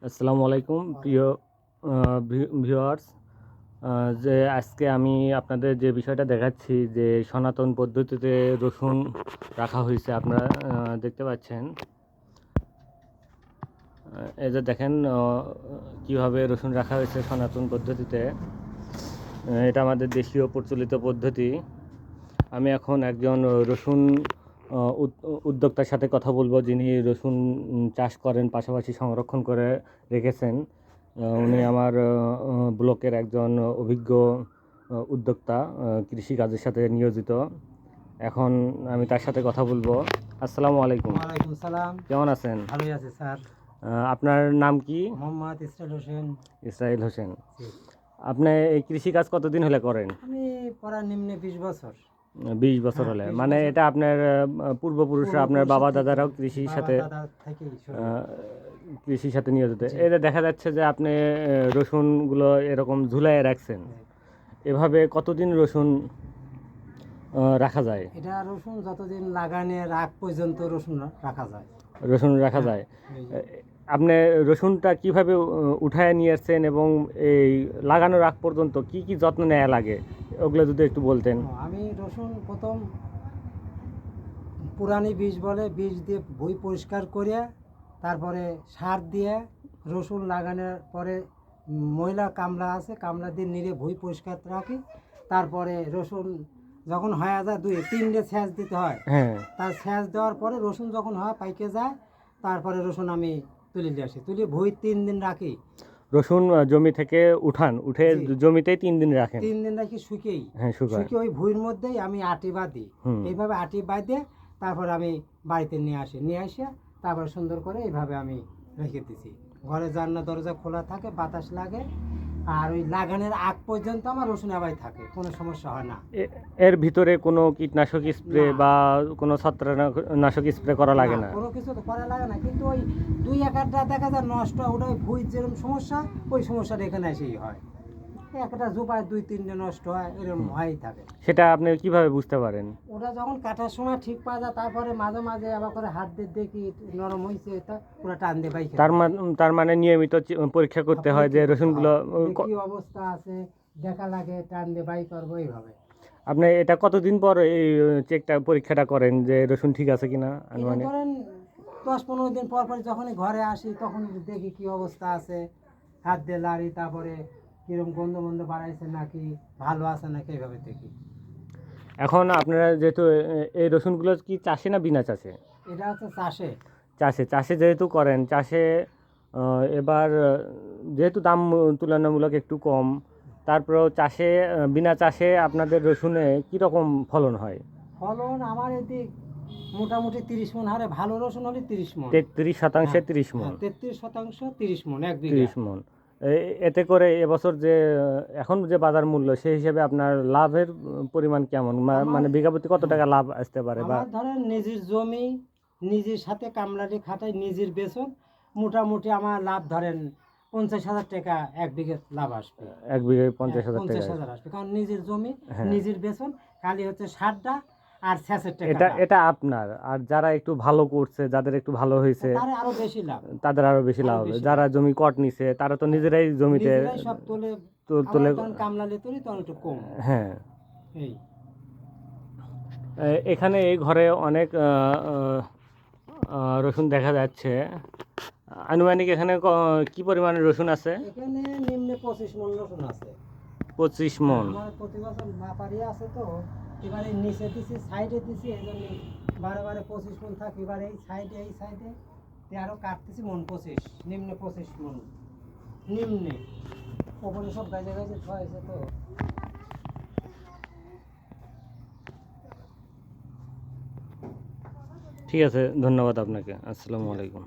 আসসালামু আলাইকুম প্রিয় ভিউয়ার্স। যে আজকে আমি আপনাদের যে বিষয়টা দেখাচ্ছি যে সনাতন পদ্ধতিতে রসুন রাখা হয়েছে, আপনারা দেখতে পাচ্ছেন। এই যে দেখেন কিভাবে রসুন রাখা হয়েছে সনাতন পদ্ধতিতে। এটা আমাদের দেশীয় প্রচলিত পদ্ধতি। আমি এখন একজন রসুন উদ্যোক্তার সাথে কথা বলবো, যিনি রসুন চাষ করেন, পাশাপাশি সংরক্ষণ করে রেখেছেন। উনি আমার ব্লকের একজন অভিজ্ঞ উদ্যোক্তা, কৃষিকাজের সাথে নিয়োজিত। এখন আমি তার সাথে কথা বলবো। আসসালামু আলাইকুম। ওয়ালাইকুম সালাম। কেমন আছেন? ভালোই আছে স্যার। আপনার নাম কি? মোহাম্মদ ইসরাইল হোসেন। ইসরাইল হোসেন। আপনি এই কৃষিকাজ কতদিন হলে করেন? আমি পড়া নিম্নে 20 বছর। 20 বছর হলে, মানে এটা আপনার পূর্বপুরুষরা, আপনার বাবা দাদারাও কৃষির সাথে নিয়োজিত। এটা দেখা যাচ্ছে যে আপনি রসুনগুলো এরকম ঝুলাইয়ে রাখছেন। এভাবে কতদিন রসুন রাখা যায়? এটা রসুন যতদিন লাগানোর আগ পর্যন্ত রসুন রাখা যায়। আপনি রসুনটা কিভাবে উঠায় নিয়ে আসছেন এবং এই লাগানোর আগ পর্যন্ত কি কি যত্ন নেওয়া লাগে, ওগুলো যদি একটু বলতেন। আমি রসুন প্রথম পুরানি বীজ দিয়ে ভুঁই পরিষ্কার করে, তারপরে সার দিয়ে রসুন লাগানোর পরে মহিলা কামলা আছে, কামলা দিয়ে নিড়ে ভুঁই পরিষ্কার রাখি। তারপরে রসুন যখন হয়ে যায় 2-3 সেচ দিতে হয়। তার সেচ দেওয়ার পরে রসুন যখন হয় পাইকে যায়, তারপরে রসুন আমি তুলে নিয়ে আসি, তুলে ভুঁই 3 দিন রাখি। রসুন জমি থেকে উঠে জমিতেই 3 দিন রাখেন? 3 দিন রাখি শুকিয়েই। শুকিয়ে ওই ভুঁইয়ের মধ্যেই আমি আটি বাঁধি। এইভাবে আটি বাঁধে তারপর আমি বাড়িতে নিয়ে আসি, তারপর সুন্দর করে এইভাবে আমি রেখে দিছি। ঘরে জানলা দরজা খোলা থাকে, বাতাস লাগে, আর ওই লাগানোর আগ পর্যন্ত আমার রসুন আবাই থাকে, কোনো সমস্যা হয় না। এর ভিতরে কোনো কীটনাশক স্প্রে বা কোনো ছত্রাকনাশক স্প্রে করা লাগে না? কোনো কিছু তো করা লাগে না, কিন্তু ওই 2-1টা দেখা যায় নষ্ট, ওটা ওই ভুঁইর যেরকম সমস্যা, ওই সমস্যাটা এখানে এসেই হয়। একটা জোপায় 2-3 নষ্ট হয়, এরকম হয়েই থাকে। সেটা আপনি কিভাবে বুঝতে পারেন? ওটা যখন কাটার সময় ঠিক পাওয়া যায়, তারপরে মাঝে মাঝে আবার করে হাত দিয়ে দেখি নরম হয়েছে, এটা ওরা টান দিয়ে বাইক। তার মানে নিয়মিত পরীক্ষা করতে হয় যে রসুনগুলো কি অবস্থা আছে দেখা লাগে, টান দিয়ে বাই করবো এইভাবে। আপনি এটা কতদিন পর এই পরীক্ষাটা করেন যে রসুন ঠিক আছে কিনা? ধরেন 10-15 দিন পর পর যখনই ঘরে আসি তখন দেখি কি অবস্থা আছে, হাত দিয়ে লাড়ি, তারপরে কিরকম গন্ধ বাড়াইছে নাকি, ভালো আছে নাকি, এইভাবে দেখি। এখন আপনারা যেহেতু এই রসুনগুলো কি চাষে না বিনা চাষে? এটা হচ্ছে চাষে। চাষে যেহেতু করেন, চাষে এবার যেহেতু দাম তুলনামূলক একটু কম, তারপরেও বিনা চাষে আপনাদের রসুনে কীরকম ফলন হয়? ফলন আমার এদিক মোটামুটি 30 মণ হারে, ভালো রসুন হলে 30 মণ। 33% 30 মণ? 33% 30 মণ, 1 বিঘা 30 মণ। এতে করে এবছর যে এখন যে বাজার মূল্য, সেই হিসেবে আপনার লাভের পরিমাণ কেমন, মানে বিঘা প্রতি কত টাকা লাভ আসতে পারে? বা ধরেন নিজের জমি, নিজের সাথে কামলাটি খাটাই, নিজের বেতন, মোটামুটি আমার লাভ ধরেন 50,000 টাকা 1 বিঘে লাভ আসবে। 1 বিঘায় 50,000 টাকা আসবে, কারণ নিজের জমি, নিজের বেতন, খালি হচ্ছে সারটা আর সেচের টাকা। এটা আপনার। আর যারা একটু ভালো করছে, যাদের একটু ভালো হয়েছে, তাদের আরো বেশি লাভ হবে। যারা জমি কট নিছে, তারা তো নিজেরাই জমিতে সব তোলে, কামলালে তোলে তখন একটু কম। হ্যাঁ, এখানে এই ঘরে অনেক রসুন দেখা যাচ্ছে। আনুমানিক এখানে কি পরিমাণে রসুন আছে? এখানে নিম্নে 25 মণ রসুন আছে। 25 মণ? আমার প্রতি বছর মাপারি আছে, তো এবারে নিচে দিছি, সাইডে দিছি, এই জন্য বারে 25 মণ থাকে। এবার এই সাইডে আরো কাটতেছি, মণ 25, নিম্নে 25 মণ, নিম্নে ওপরে সব গাছে হয়েছে। তো ঠিক আছে, ধন্যবাদ আপনাকে। আসসালামু আলাইকুম।